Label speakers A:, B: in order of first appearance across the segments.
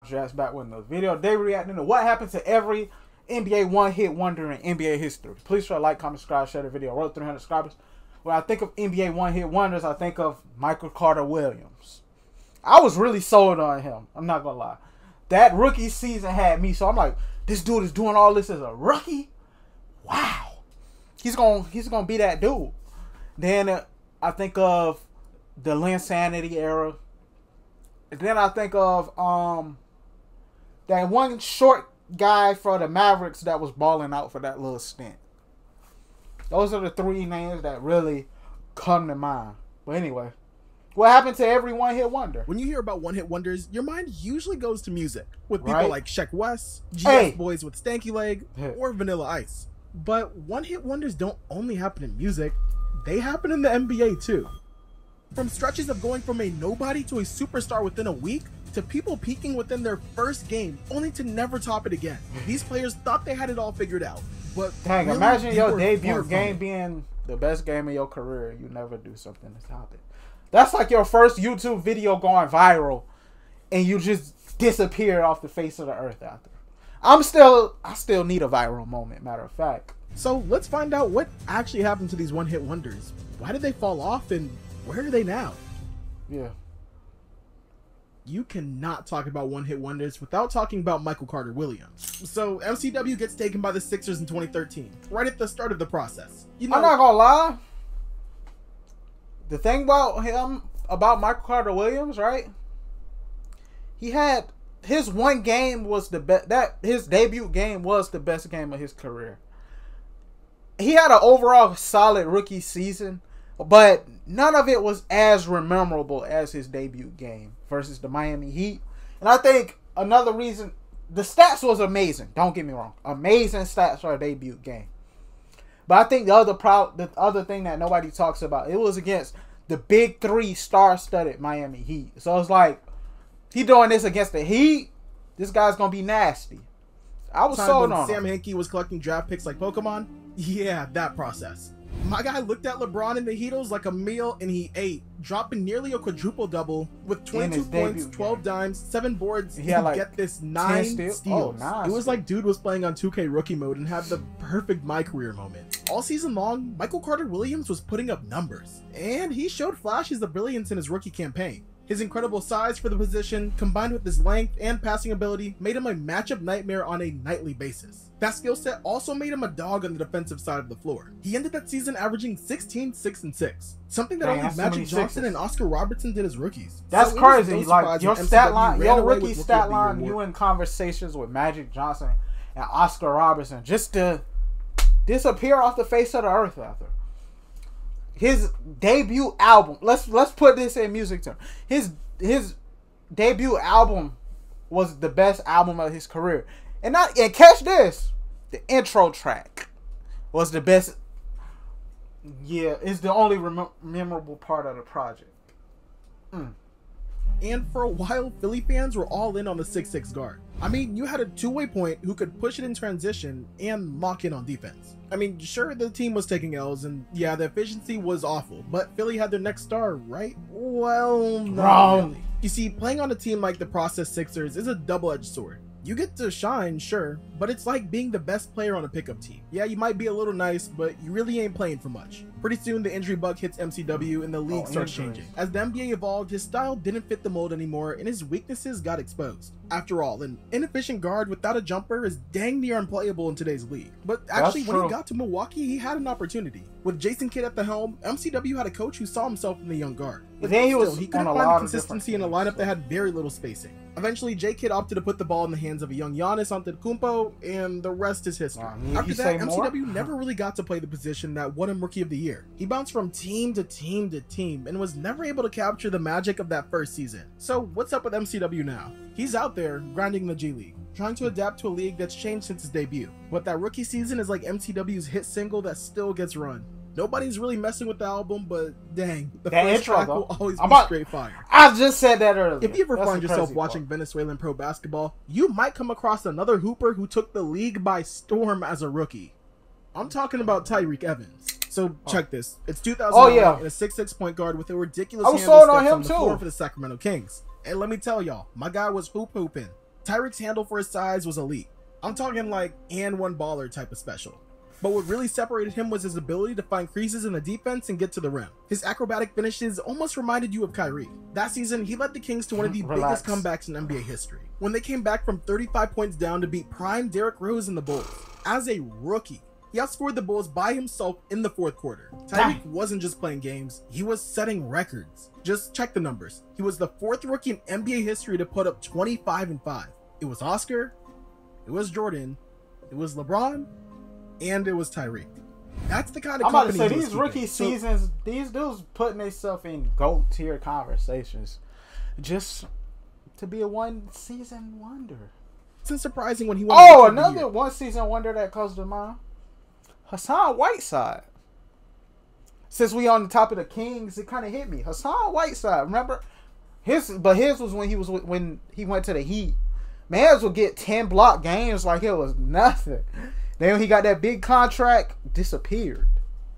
A: Jazz back with another video. They reacting to what happened to every NBA one-hit wonder in NBA history. Please try to like, comment, subscribe, share the video. Road 300 subscribers. When I think of NBA one-hit wonders, I think of Michael Carter Williams. I was really sold on him. I'm not gonna lie. That rookie season had me, so I'm like, this dude is doing all this as a rookie. Wow, he's gonna be that dude. Then I think of the Linsanity era. And then I think of that one short guy for the Mavericks that was balling out for that little stint. Those are the three names that really come to mind. But anyway, what happened to every one-hit wonder?
B: When you hear about one-hit wonders, your mind usually goes to music, with people like Sheck West, GS Boys with Stanky Leg, or Vanilla Ice. But one-hit wonders don't only happen in music, they happen in the NBA too. From stretches of going from a nobody to a superstar within a week, to people peaking within their first game, only to never top it again. These players thought they had it all figured out, but
A: dang,
B: really,
A: imagine your debut game being the best game of your career. You never do something to top it. That's like your first YouTube video going viral, and you just disappear off the face of the earth after. I still need a viral moment, matter of fact.
B: So let's find out what actually happened to these one-hit wonders. Why did they fall off, and where are they now?
A: Yeah.
B: You cannot talk about one-hit wonders without talking about Michael Carter Williams. So MCW gets taken by the Sixers in 2013, right at the start of the process. You know,
A: I'm not gonna lie. The thing about him, about Michael Carter Williams, right? He had his one game was the best. That his debut game was the best game of his career. He had an overall solid rookie season, but none of it was as memorable as his debut game versus the Miami Heat. And I think another reason, the stats was amazing. Don't get me wrong, amazing stats for a debut game. But I think the other thing that nobody talks about, it was against the big three star-studded Miami Heat. So it's like, he doing this against the Heat, this guy's gonna be nasty. I was sold on
B: Sam Hinkie was collecting draft picks like Pokemon. Yeah, that process. My guy looked at LeBron and the Heatles like a meal, and he ate, dropping nearly a quadruple-double with 22 points, 12 dimes, 7 boards, and
A: like
B: get this 9 steals.
A: Oh, nice.
B: It was like dude was playing on 2K rookie mode and had the perfect my career moment. All season long, Michael Carter Williams was putting up numbers, and he showed flashes of brilliance in his rookie campaign. His incredible size for the position, combined with his length and passing ability, made him a matchup nightmare on a nightly basis. That skill set also made him a dog on the defensive side of the floor. He ended that season averaging 16, 6, and 6, something that only Magic Johnson and Oscar Robertson did as rookies.
A: That's crazy. Like your stat line, your rookie stat line, you in conversations with Magic Johnson and Oscar Robertson just to disappear off the face of the earth after. His debut album, let's put this in music terms. His debut album was the best album of his career. And catch this, the intro track was the best. Yeah, it's the only memorable part of the project.
B: And for a while, Philly fans were all in on the 6'6" guard. I mean, you had a two-way point who could push it in transition and lock in on defense. I mean, sure, the team was taking L's, and yeah, the efficiency was awful, but Philly had their next star, right? Well, not really. You see, playing on a team like the Process Sixers is a double-edged sword. You get to shine, sure, but it's like being the best player on a pickup team. Yeah, you might be a little nice, but you really ain't playing for much. Pretty soon, the injury bug hits MCW and the league starts changing. As the NBA evolved, his style didn't fit the mold anymore, and his weaknesses got exposed. After all, an inefficient guard without a jumper is dang near unplayable in today's league. But actually, when he got to Milwaukee, he had an opportunity. With Jason Kidd at the helm, MCW had a coach who saw himself in the young guard. But then he couldn't find consistency in a lineup that had very little spacing. Eventually, J. Kidd opted to put the ball in the hands of a young Giannis Antetokounmpo, and the rest is history. After that, MCW never really got to play the position that won him Rookie of the Year. He bounced from team to team to team, and was never able to capture the magic of that first season. So what's up with MCW now? He's out there, grinding the G League, trying to adapt to a league that's changed since his debut. But that rookie season is like MCW's hit single that still gets run. Nobody's really messing with the album, but dang, the first track will always be straight fire.
A: I just said that earlier.
B: If you ever find yourself watching Venezuelan pro basketball, you might come across another hooper who took the league by storm as a rookie. I'm talking about Tyreke Evans. So check this. It's 2009 and a 6'6" point guard with a ridiculous handle steps on the floor for the Sacramento Kings. And let me tell y'all, my guy was hooping. Tyreek's handle for his size was elite. I'm talking like and one baller type of special. But what really separated him was his ability to find creases in the defense and get to the rim. His acrobatic finishes almost reminded you of Kyrie. That season, he led the Kings to one of the biggest comebacks in NBA history, when they came back from 35 points down to beat prime Derrick Rose and the Bulls. As a rookie, he outscored the Bulls by himself in the fourth quarter. Tyreek wasn't just playing games, he was setting records. Just check the numbers. He was the fourth rookie in NBA history to put up 25 and 5. It was Oscar, it was Jordan, it was LeBron, and it was Tyreek. That's the kind of
A: I'm about to say, these rookie seasons, these dudes putting themselves in GOAT tier conversations just to be a one-season wonder.
B: It's surprising when he won.
A: Oh, another one-season wonder that comes to mind. Hassan Whiteside. Since we on the top of the Kings, it kind of hit me. Hassan Whiteside, remember? His was when he went to the Heat. Mans would get 10 block games like it was nothing. Then when he got that big contract, disappeared.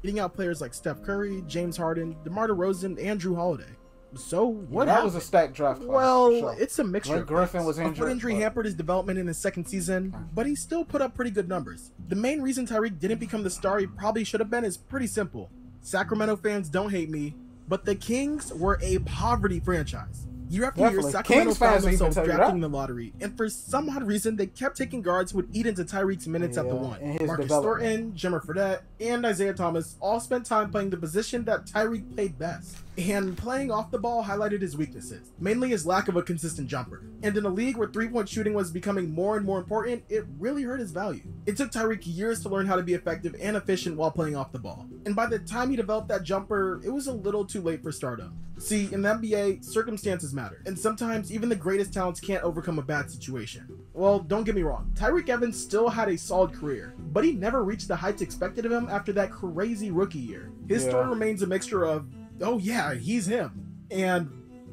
B: Beating out players like Steph Curry, James Harden, DeMar DeRozan, and Drew Holiday. So what
A: that was a stacked draft class.
B: Well, it's a mixture.
A: When Griffin was injured,
B: a foot injury hampered his development in his second season, but he still put up pretty good numbers. The main reason Tyreek didn't become the star he probably should have been is pretty simple. Sacramento fans don't hate me, but the Kings were a poverty franchise. Year after year, Sacramento found themselves drafting the lottery, and for some odd reason, they kept taking guards who would eat into Tyreek's minutes at the one. Marcus Thornton, Jimmer Fredette, and Isaiah Thomas all spent time playing the position that Tyreek played best. And playing off the ball highlighted his weaknesses, mainly his lack of a consistent jumper. And in a league where three-point shooting was becoming more and more important, it really hurt his value. It took Tyreek years to learn how to be effective and efficient while playing off the ball. And by the time he developed that jumper, it was a little too late for stardom. See, in the NBA, circumstances matter, and sometimes even the greatest talents can't overcome a bad situation. Well, don't get me wrong, Tyreke Evans still had a solid career, but he never reached the heights expected of him after that crazy rookie year. His story remains a mixture of, oh yeah, he's him, and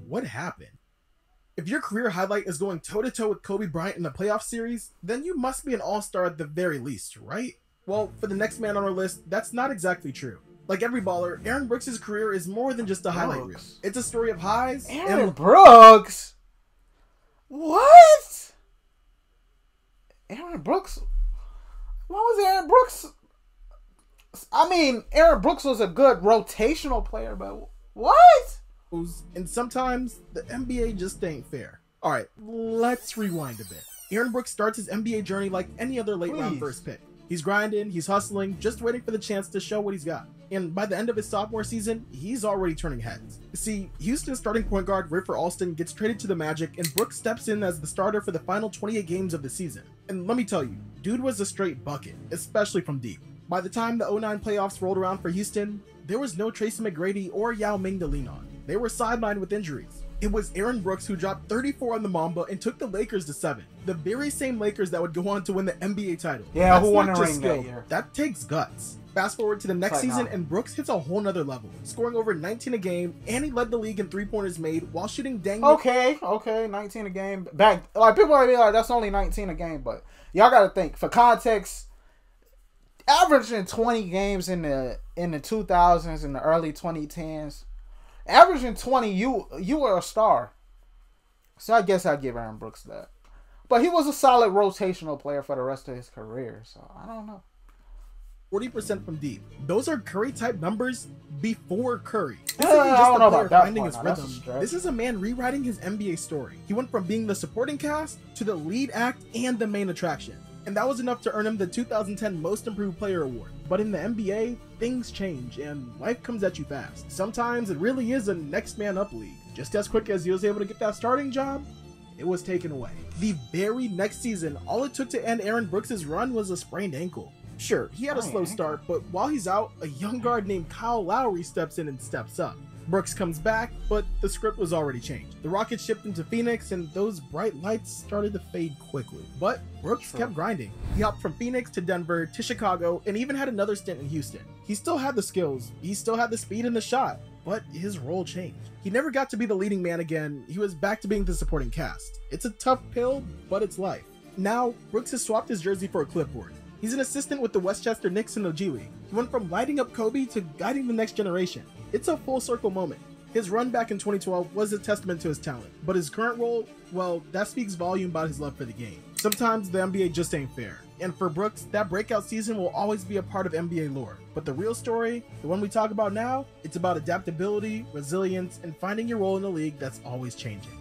B: what happened? If your career highlight is going toe-to-toe with Kobe Bryant in the playoff series, then you must be an all-star at the very least, right? Well, for the next man on our list, that's not exactly true. Like every baller, Aaron Brooks' career is more than just a highlight reel. It's a story of highs.
A: Aaron Brooks? What? Aaron Brooks? What was Aaron Brooks? I mean, Aaron Brooks was a good rotational player, but what?
B: And sometimes the NBA just ain't fair. Alright, let's rewind a bit. Aaron Brooks starts his NBA journey like any other late round first pick. He's grinding, he's hustling, just waiting for the chance to show what he's got. And by the end of his sophomore season, he's already turning heads. See, Houston's starting point guard Rafer Alston gets traded to the Magic, and Brooks steps in as the starter for the final 28 games of the season. And let me tell you, dude was a straight bucket, especially from deep. By the time the 2009 playoffs rolled around for Houston, there was no Tracy McGrady or Yao Ming to lean on. They were sidelined with injuries. It was Aaron Brooks who dropped 34 on the Mamba and took the Lakers to 7. The very same Lakers that would go on to win the NBA title.
A: Yeah,
B: that's
A: who won the ring that year?
B: That takes guts. Fast forward to the next season, and Brooks hits a whole nother level, scoring over 19 a game, and he led the league in three-pointers made while shooting dang.
A: Okay, 19 a game. Back, like people might be like, that's only 19 a game, but y'all got to think for context. Averaging 20 games in the 2000s and the early 2010s, averaging 20, you were a star. So I guess I'd give Aaron Brooks that. But he was a solid rotational player for the rest of his career, so I don't know.
B: 40% from deep. Those are Curry-type numbers before Curry. This
A: isn't just a player
B: finding his rhythm. This is a man rewriting his NBA story. He went from being the supporting cast to the lead act and the main attraction. And that was enough to earn him the 2010 Most Improved Player Award. But in the NBA, things change and life comes at you fast. Sometimes it really is a next man up league. Just as quick as he was able to get that starting job, it was taken away. The very next season, all it took to end Aaron Brooks' run was a sprained ankle. Sure, he had a slow start, but while he's out, a young guard named Kyle Lowry steps in and steps up. Brooks comes back, but the script was already changed. The Rockets shipped him to Phoenix, and those bright lights started to fade quickly. But Brooks kept grinding. He hopped from Phoenix to Denver to Chicago, and even had another stint in Houston. He still had the skills, he still had the speed and the shot, but his role changed. He never got to be the leading man again, he was back to being the supporting cast. It's a tough pill, but it's life. Now, Brooks has swapped his jersey for a clipboard. He's an assistant with the Westchester Knicks in the G League. He went from lighting up Kobe to guiding the next generation. It's a full circle moment. His run back in 2012 was a testament to his talent, but his current role, well, that speaks volume about his love for the game. Sometimes the NBA just ain't fair, and for Brooks, that breakout season will always be a part of NBA lore. But the real story, the one we talk about now, it's about adaptability, resilience, and finding your role in a league that's always changing.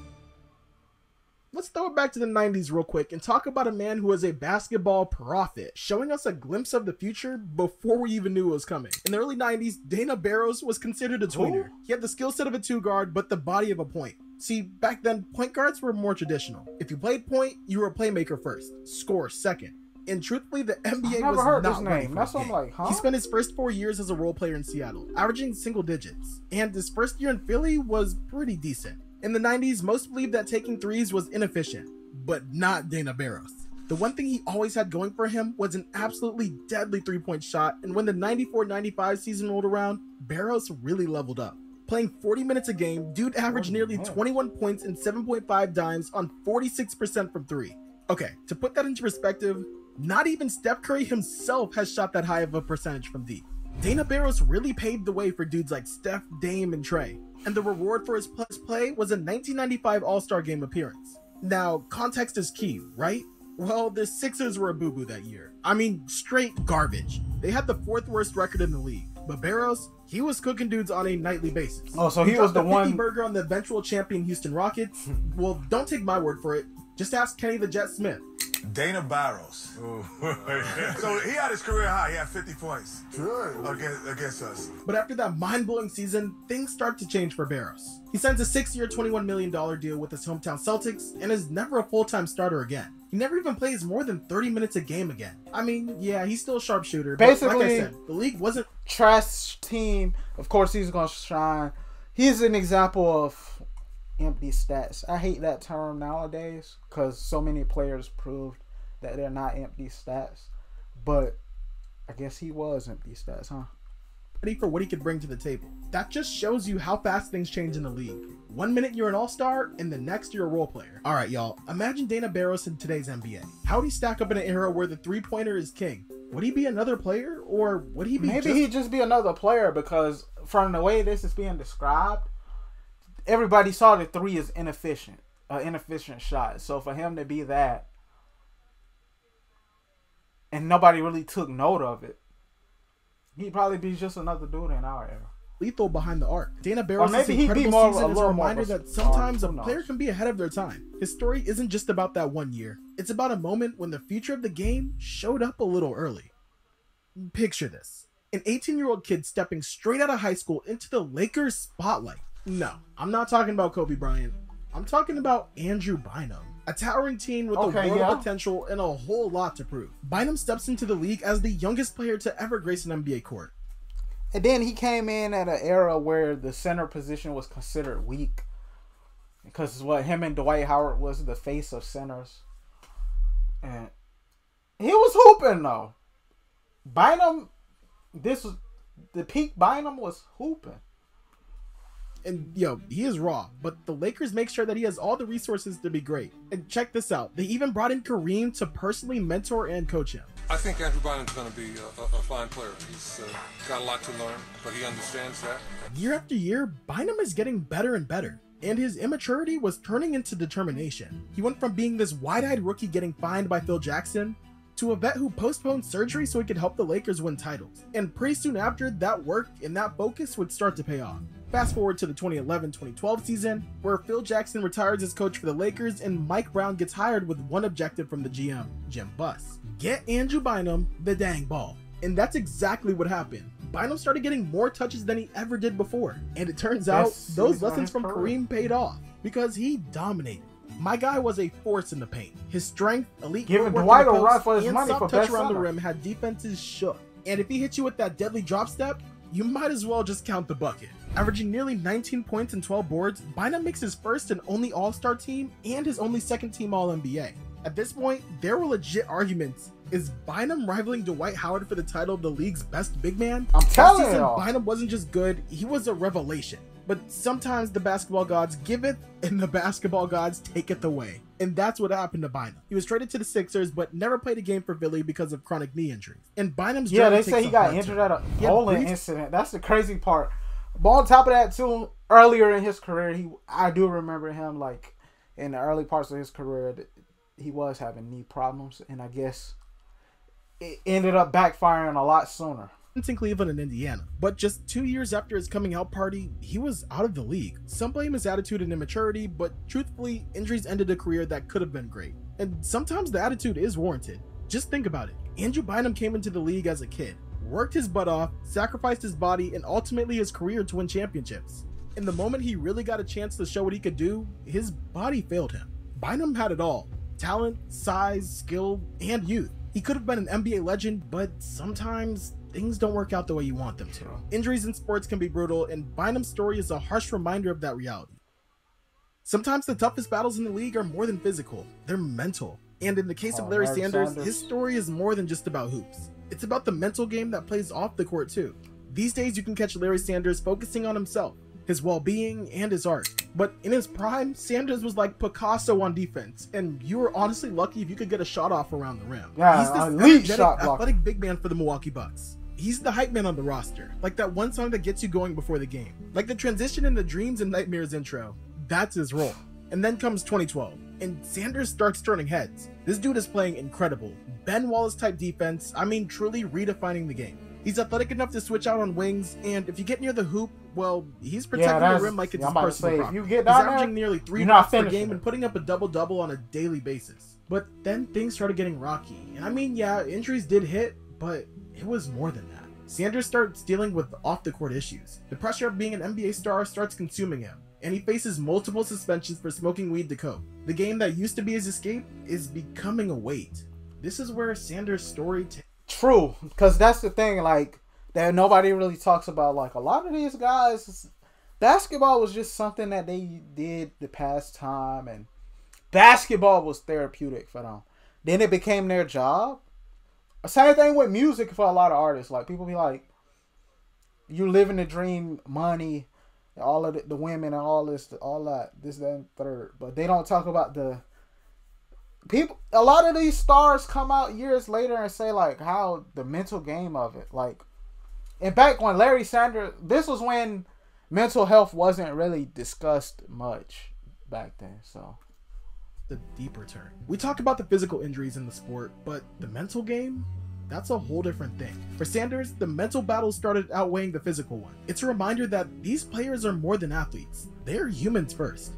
B: Let's throw it back to the 90s real quick and talk about a man who was a basketball prophet, showing us a glimpse of the future before we even knew it was coming. In the early 90s, Dana Barros was considered a tweener. He had the skill set of a two guard, but the body of a point. See, back then, point guards were more traditional. If you played point, you were a playmaker first, score second. And truthfully, the NBA was
A: heard
B: not
A: this
B: ready
A: name.
B: for
A: That's
B: this
A: what I'm
B: game.
A: like, huh?
B: He spent his first 4 years as a role player in Seattle, averaging single digits. And his first year in Philly was pretty decent. In the 90s, most believed that taking threes was inefficient, but not Dana Barros. The one thing he always had going for him was an absolutely deadly three-point shot, and when the 94-95 season rolled around, Barros really leveled up. Playing 40 minutes a game, dude averaged nearly 21 points and 7.5 dimes on 46% from three. Okay, to put that into perspective, not even Steph Curry himself has shot that high of a percentage from deep. Dana Barros really paved the way for dudes like Steph, Dame, and Trey, and the reward for his play was a 1995 All-Star Game appearance. Now, context is key, right? Well, the Sixers were a boo-boo that year. I mean, straight garbage. They had the 4th worst record in the league, but Barros, he was cooking dudes on a nightly basis.
A: Oh, so he was the one
B: burger on the eventual champion Houston Rockets. Well, don't take my word for it. Just ask Kenny the Jet Smith.
C: Dana Barros. So he had his career high. He had 50 points against us.
B: But after that mind-blowing season, things start to change for Barros. He signs a 6-year, $21 million deal with his hometown Celtics and is never a full-time starter again. He never even plays more than 30 minutes a game again. I mean, yeah, he's still a sharpshooter,
A: basically,
B: but like I said, the league wasn't...
A: Trash team. Of course, he's going to shine. He's an example of empty stats. I hate that term nowadays because so many players proved that they're not empty stats. But I guess he was empty stats, huh?
B: Ready for what he could bring to the table. That just shows you how fast things change in the league. 1 minute you're an all-star, and the next you're a role player. Alright y'all, imagine Dana Barros in today's NBA. How would he stack up in an era where the three-pointer is king? Would he be another player, or would he be
A: he'd just be another player, because from the way this is being described, everybody saw the three as inefficient. An inefficient shot. So for him to be that, and nobody really took note of it, he'd probably be just another dude in our era.
B: Lethal behind the arc. Dana Barros'
A: maybe he'd be
B: incredible
A: more,
B: season is a reminder
A: more
B: that sometimes a
A: who knows?
B: player can be ahead of their time. His story isn't just about that 1 year. It's about a moment when the future of the game showed up a little early. Picture this. An 18-year-old kid stepping straight out of high school into the Lakers spotlight. No, I'm not talking about Kobe Bryant. I'm talking about Andrew Bynum. A towering teen with a world of potential and a whole lot to prove. Bynum steps into the league as the youngest player to ever grace an NBA court.
A: And then he came in at an era where the center position was considered weak. Because him and Dwight Howard was the face of centers. And he was hooping though. Bynum, the peak Bynum was hooping.
B: And yo, he is raw, but the Lakers make sure that he has all the resources to be great. And check this out, they even brought in Kareem to personally mentor and coach him.
D: I think Andrew Bynum's going to be a fine player. He's got a lot to learn, but he understands that.
B: Year after year, Bynum is getting better and better, and his immaturity was turning into determination. He went from being this wide-eyed rookie getting fined by Phil Jackson to a vet who postponed surgery so he could help the Lakers win titles. And pretty soon after, that work and that focus would start to pay off. Fast forward to the 2011-2012 season, where Phil Jackson retires as coach for the Lakers and Mike Brown gets hired with one objective from the GM, Jim Buss. Get Andrew Bynum the dang ball. And that's exactly what happened. Bynum started getting more touches than he ever did before. And it turns out those lessons from Kareem paid off because he dominated. My guy was a force in the paint. His strength, elite
A: Dwight a run for his
B: and
A: money
B: soft
A: for
B: touch
A: best
B: around the
A: center.
B: rim had defenses shook. And if he hit you with that deadly drop step, you might as well just count the bucket. Averaging nearly 19 points and 12 boards, Bynum makes his first and only All-Star team and his only second-team All-NBA. At this point, there were legit arguments. Is Bynum rivaling Dwight Howard for the title of the league's best big man?
A: I'm telling
B: Last season,
A: you.
B: Bynum wasn't just good, he was a revelation. But sometimes the basketball gods giveth and the basketball gods taketh away. And that's what happened to Bynum. He was traded to the Sixers, but never played a game for Philly because of chronic knee injuries. And Bynum's
A: Yeah,
B: journey
A: they say
B: takes
A: he
B: a
A: got
B: hard
A: injured
B: turn.
A: at a bowling incident. That's the crazy part. But on top of that too, earlier in his career, I do remember him like in the early parts of his career that he was having knee problems, and I guess it ended up backfiring a lot sooner.
B: In Cleveland and Indiana, but just 2 years after his coming out party, he was out of the league. Some blame his attitude and immaturity, but truthfully, injuries ended a career that could have been great. And sometimes the attitude is warranted. Just think about it. Andrew Bynum came into the league as a kid, worked his butt off, sacrificed his body, and ultimately his career to win championships. In the moment he really got a chance to show what he could do, his body failed him. Bynum had it all: talent, size, skill, and youth. He could have been an NBA legend, but sometimes things don't work out the way you want them to. Injuries in sports can be brutal, and Bynum's story is a harsh reminder of that reality. Sometimes the toughest battles in the league are more than physical, they're mental. And in the case of Larry Sanders, his story is more than just about hoops. It's about the mental game that plays off the court too. These days you can catch Larry Sanders focusing on himself, his well-being, and his art. But in his prime, Sanders was like Picasso on defense, and you were honestly lucky if you could get a shot off around the rim.
A: Yeah,
B: he's this energetic, athletic big man for the Milwaukee Bucks. He's the hype man on the roster, like that one song that gets you going before the game. Like the transition in the Dreams and Nightmares intro, that's his role. And then comes 2012, and Sanders starts turning heads. This dude is playing incredible, Ben Wallace type defense, I mean truly redefining the game. He's athletic enough to switch out on wings, and if you get near the hoop, well, he's protecting the rim like it's his personal property. He's averaging nearly 3 blocks per game and putting up a double-double on a daily basis. But then things started getting rocky, and I mean, yeah, injuries did hit, but it was more than that. Sanders starts dealing with off-the-court issues. The pressure of being an NBA star starts consuming him, and he faces multiple suspensions for smoking weed to cope. The game that used to be his escape is becoming a weight. This is where Sanders' story
A: True, because that's the thing, like, that nobody really talks about. Like, a lot of these guys, basketball was just something that they did to pass time, and basketball was therapeutic for them. Then it became their job. Same thing with music for a lot of artists. Like, people be like, you living the dream, money, all of the women and all this, all that, this, that, and third. But they don't talk about the people. A lot of these stars come out years later and say like how the mental game of it. Like, and back when Larry Sanders, this was when mental health wasn't really discussed much back then. So
B: the deeper turn. We talk about the physical injuries in the sport, but the mental game, that's a whole different thing. For Sanders, the mental battle started outweighing the physical one. It's a reminder that these players are more than athletes. They're humans first.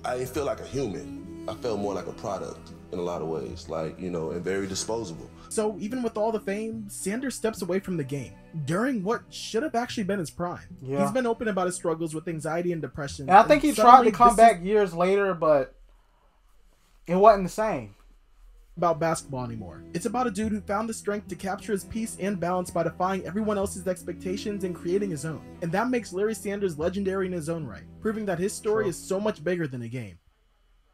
E: I didn't feel like a human. I felt more like a product in a lot of ways, like, you know, and very disposable.
B: So even with all the fame, Sanders steps away from the game during what should have actually been his prime. Yeah. He's been open about his struggles with anxiety and depression.
A: And I think he tried to come back years later, but it wasn't the same.
B: About basketball anymore. It's about a dude who found the strength to capture his peace and balance by defying everyone else's expectations and creating his own. And that makes Larry Sanders legendary in his own right, proving that his story is so much bigger than a game.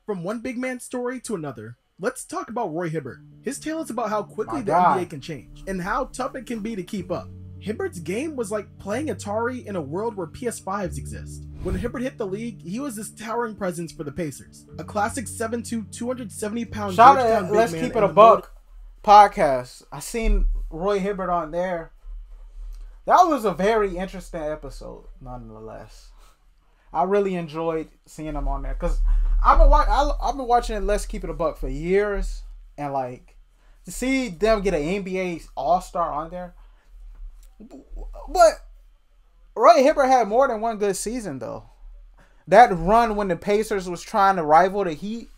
B: From one big man story to another, let's talk about Roy Hibbert. His tale is about how quickly the NBA can change and how tough it can be to keep up. Hibbert's game was like playing Atari in a world where PS5s exist. When Hibbert hit the league, he was this towering presence for the Pacers. A classic 7'2", 270-pound
A: Shout out Let's Keep It a Buck podcast. I seen Roy Hibbert on there. That was a very interesting episode, nonetheless. I really enjoyed seeing him on there because I've been watching Let's Keep It a Buck for years, and like to see them get an NBA All-Star on there. But Roy Hibbert had more than one good season though. That run when the Pacers was trying to rival the Heat,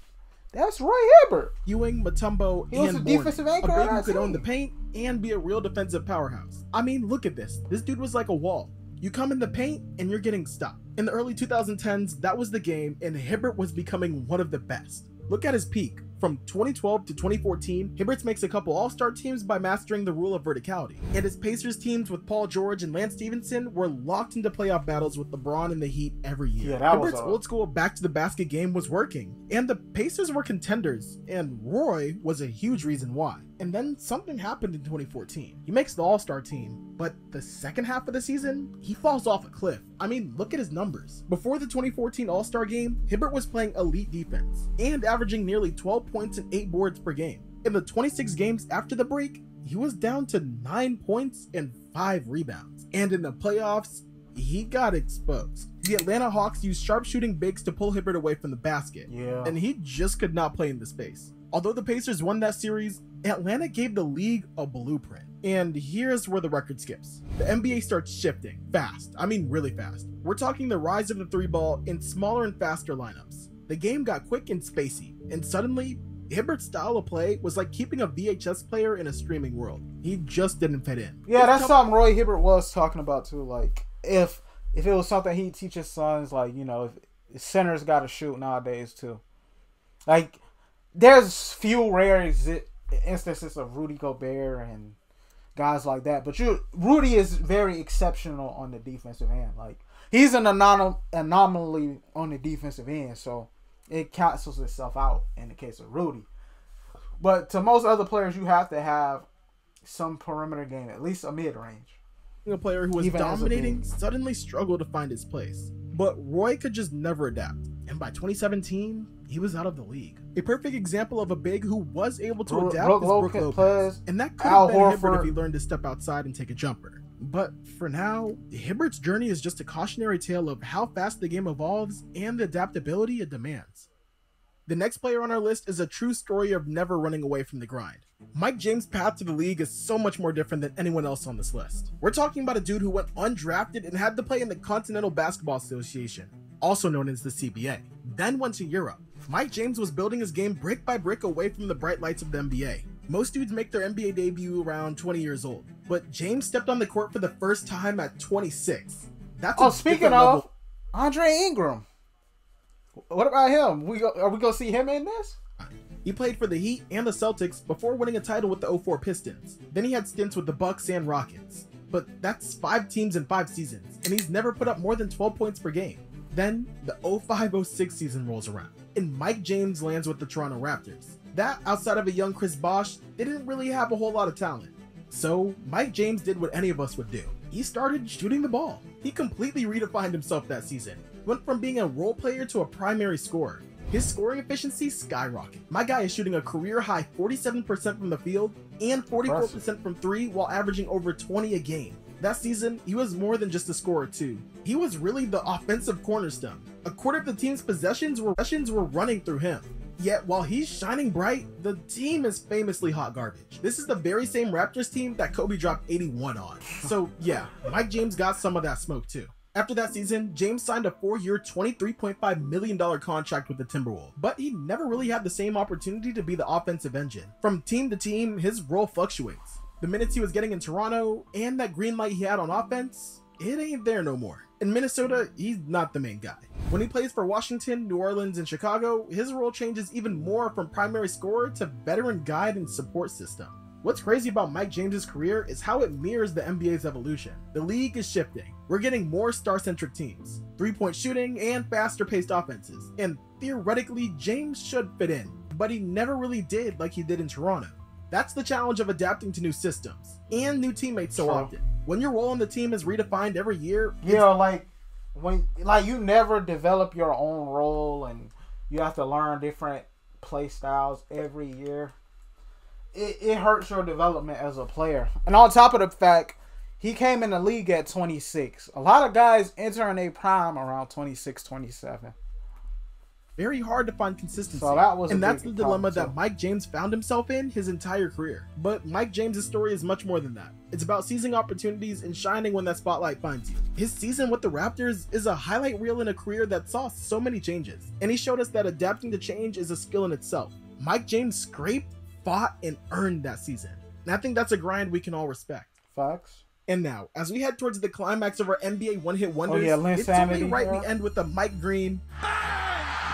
A: that's Roy Hibbert.
B: Ewing, Mutombo,
A: he was a defensive anchor.
B: A big who could own the paint and be a real defensive powerhouse. I mean, look at this. This dude was like a wall. You come in the paint and you're getting stopped. In the early 2010s, that was the game, and Hibbert was becoming one of the best. Look at his peak. From 2012 to 2014, Hibbert makes a couple all-star teams by mastering the rule of verticality. And his Pacers teams with Paul George and Lance Stevenson were locked into playoff battles with LeBron and the Heat every year.
A: Yeah,
B: Hibbert's old school back-to-the-basket game was working, and the Pacers were contenders, and Roy was a huge reason why. And then something happened in 2014. He makes the all-star team, but the second half of the season, he falls off a cliff. I mean, look at his numbers. Before the 2014 All-Star game, Hibbert was playing elite defense and averaging nearly 12 points and 8 boards per game. In the 26 games after the break, he was down to 9 points and 5 rebounds. And in the playoffs, he got exposed. The Atlanta Hawks used sharpshooting bigs to pull Hibbert away from the basket, and he just could not play in the space. Although the Pacers won that series, Atlanta gave the league a blueprint. And here's where the record skips. The NBA starts shifting fast. I mean really fast. We're talking the rise of the 3-ball in smaller and faster lineups. The game got quick and spacey, and suddenly, Hibbert's style of play was like keeping a VHS player in a streaming world. He just didn't fit in.
A: Yeah, that's something Roy Hibbert was talking about too. Like, if it was something he'd teach his sons, like, you know, if centers got to shoot nowadays too. Like, there's few rare instances of Rudy Gobert and guys like that, but Rudy is very exceptional on the defensive end. Like, he's an anomaly on the defensive end, so it cancels itself out in the case of Rudy. But to most other players, you have to have some perimeter game, at least a mid-range.
B: A player who was dominating suddenly struggled to find his place. But Roy could just never adapt. And by 2017, he was out of the league. A perfect example of a big who was able to adapt is Brook Lopez. And that could have been Hibbert if he learned to step outside and take a jumper. But for now, Hibbert's journey is just a cautionary tale of how fast the game evolves and the adaptability it demands. The next player on our list is a true story of never running away from the grind. Mike James' path to the league is so much more different than anyone else on this list. We're talking about a dude who went undrafted and had to play in the Continental Basketball Association, also known as the CBA, then went to Europe. Mike James was building his game brick by brick away from the bright lights of the NBA. Most dudes make their NBA debut around 20 years old, but James stepped on the court for the first time at 26. That's
A: speaking of Andre Ingram. What about him? Are we going to see him in this?
B: He played for the Heat and the Celtics before winning a title with the 04 Pistons. Then he had stints with the Bucks and Rockets. But that's 5 teams in 5 seasons, and he's never put up more than 12 points per game. Then the 05-06 season rolls around, and Mike James lands with the Toronto Raptors. That, outside of a young Chris Bosh, they didn't really have a whole lot of talent. So Mike James did what any of us would do. He started shooting the ball. He completely redefined himself that season. Went from being a role player to a primary scorer. His scoring efficiency skyrocketed. My guy is shooting a career-high 47% from the field and 44% from 3 while averaging over 20 a game. That season, he was more than just a scorer too. He was really the offensive cornerstone. A quarter of the team's possessions were running through him. Yet, while he's shining bright, the team is famously hot garbage. This is the very same Raptors team that Kobe dropped 81 on. So yeah, Mike James got some of that smoke too. After that season, James signed a 4-year, $23.5 million contract with the Timberwolves, but he never really had the same opportunity to be the offensive engine. From team to team, his role fluctuates. The minutes he was getting in Toronto and that green light he had on offense, it ain't there no more. In Minnesota, he's not the main guy. When he plays for Washington, New Orleans, and Chicago, his role changes even more from primary scorer to veteran guide and support system. What's crazy about Mike James's career is how it mirrors the NBA's evolution. The league is shifting. We're getting more star-centric teams, 3-point shooting, and faster-paced offenses. And theoretically, James should fit in, but he never really did like he did in Toronto. That's the challenge of adapting to new systems and new teammates so often. When your role on the team is redefined every year,
A: when you never develop your own role and you have to learn different play styles every year, it hurts your development as a player. And on top of the fact, he came in the league at 26. A lot of guys enter in their prime around 26, 27.
B: Very hard to find consistency.
A: So that's
B: the dilemma that Mike James found himself in his entire career. But Mike James' story is much more than that. It's about seizing opportunities and shining when that spotlight finds you. His season with the Raptors is a highlight reel in a career that saw so many changes. And he showed us that adapting to change is a skill in itself. Mike James scraped, fought, and earned that season. And I think that's a grind we can all respect.
A: Facts.
B: And now, as we head towards the climax of our NBA one-hit wonders, it's
A: only
B: right we end with the Mike Green.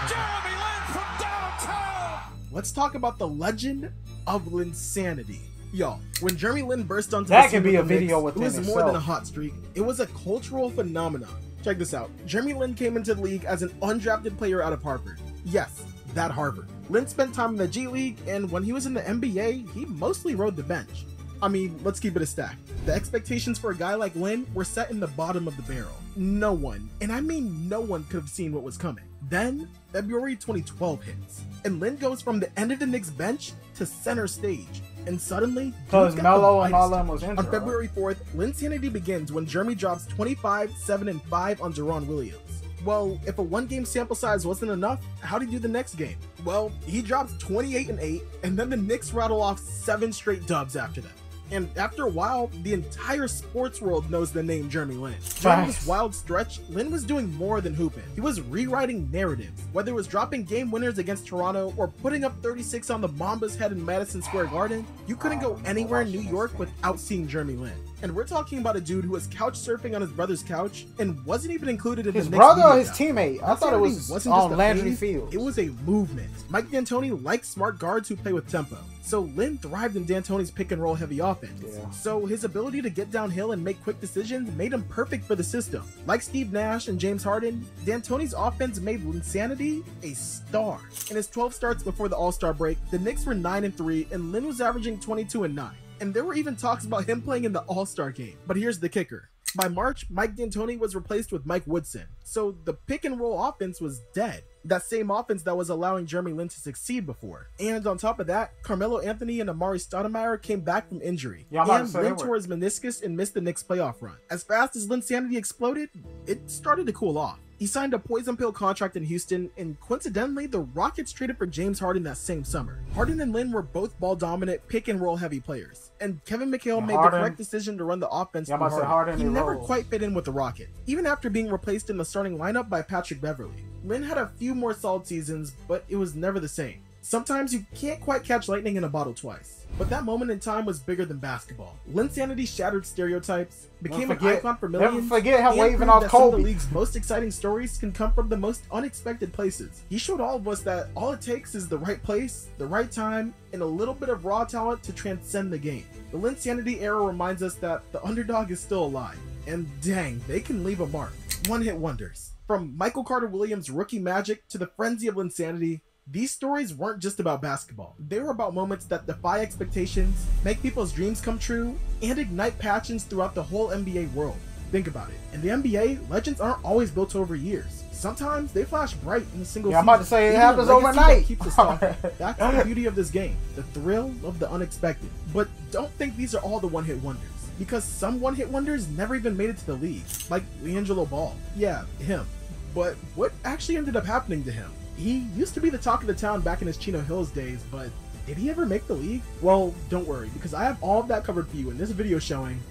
C: Jeremy Lin from downtown!
B: Let's talk about the legend of Linsanity. Y'all, when Jeremy Lin burst onto
A: that
B: the scene
A: can be a
B: Knicks,
A: video within
B: it was
A: itself.
B: more than a hot streak. It was a cultural phenomenon. Check this out. Jeremy Lin came into the league as an undrafted player out of Harvard. Yes, that Harvard. Lin spent time in the G League, and when he was in the NBA, he mostly rode the bench. I mean, let's keep it a stack. The expectations for a guy like Lin were set in the bottom of the barrel. No one, and I mean no one, could have seen what was coming. Then, February 2012 hits, and Lin goes from the end of the Knicks bench to center stage, and suddenly,
A: Because
B: dude's got the
A: Melo and all
B: lightest
A: them was injured.
B: on February 4th, Linsanity begins when Jeremy drops 25, 7, and 5 on Deron Williams. Well, if a one-game sample size wasn't enough, how'd he do the next game? Well, he drops 28 and 8, and then the Knicks rattle off 7 straight dubs after that. And after a while, the entire sports world knows the name Jeremy Lin. During this wild stretch, Lin was doing more than hooping. He was rewriting narratives, whether it was dropping game winners against Toronto or putting up 36 on the Mambas' head in Madison Square Garden. You couldn't go anywhere in New York without seeing Jeremy Lin. And we're talking about a dude who was couch surfing on his brother's couch and wasn't even included in
A: his
B: the Knicks
A: brother or
B: media
A: his
B: guide.
A: teammate? I thought it was
B: wasn't just
A: on
B: a
A: Landry
B: phase,
A: Fields.
B: It was a movement. Mike D'Antoni likes smart guards who play with tempo. So Lin thrived in D'Antoni's pick and roll heavy offense.
A: Yeah.
B: So his ability to get downhill and make quick decisions made him perfect for the system. Like Steve Nash and James Harden, D'Antoni's offense made Linsanity a star. In his 12 starts before the All-Star break, the Knicks were 9-3 and Lin was averaging 22 and 9. And there were even talks about him playing in the All-Star game. But here's the kicker. By March, Mike D'Antoni was replaced with Mike Woodson, so the pick and roll offense was dead. That same offense that was allowing Jeremy Lin to succeed before. And on top of that, Carmelo Anthony and Amari Stoudemire came back from injury.
A: Yeah, I'm about to
B: and
A: say
B: Lin
A: they
B: tore his meniscus and missed the Knicks playoff run. As fast as Linsanity exploded, it started to cool off. He signed a poison pill contract in Houston, and coincidentally, the Rockets traded for James Harden that same summer. Harden and Lin were both ball-dominant, pick-and-roll heavy players, and Kevin McHale made the correct decision to run the offense
A: Yeah, I'm
B: through
A: about to say
B: Harden.
A: Harden
B: He
A: and
B: never
A: roll.
B: quite fit in with the Rocket, even after being replaced in the starting lineup by Patrick Beverley. Lin had a few more solid seasons, but it was never the same. Sometimes you can't quite catch lightning in a bottle twice. But that moment in time was bigger than basketball. Linsanity shattered stereotypes, became an icon for millions,
A: Never forget how
B: and
A: waving
B: proved
A: off
B: that some of
A: Kobe.
B: the league's most exciting stories can come from the most unexpected places. He showed all of us that all it takes is the right place, the right time, and a little bit of raw talent to transcend the game. The Linsanity era reminds us that the underdog is still alive, and dang, they can leave a mark. One-hit wonders. From Michael Carter Williams' rookie magic to the frenzy of Linsanity, these stories weren't just about basketball. They were about moments that defy expectations, make people's dreams come true, and ignite passions throughout the whole NBA world. Think about it. In the NBA, legends aren't always built over years. Sometimes they flash bright in a single
A: Yeah, I'm
B: season.
A: about to say, it
B: Even
A: happens
B: the legacy
A: overnight.
B: that keeps us talking. That's the beauty of this game, the thrill of the unexpected. But don't think these are all the one-hit wonders, because some one-hit wonders never even made it to the league, like LiAngelo Ball. Yeah, him. But what actually ended up happening to him? He used to be the talk of the town back in his Chino Hills days, but did he ever make the league? Well, don't worry, because I have all of that covered for you in this video showing.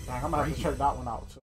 A: Dang, I'm gonna have to check that one out too.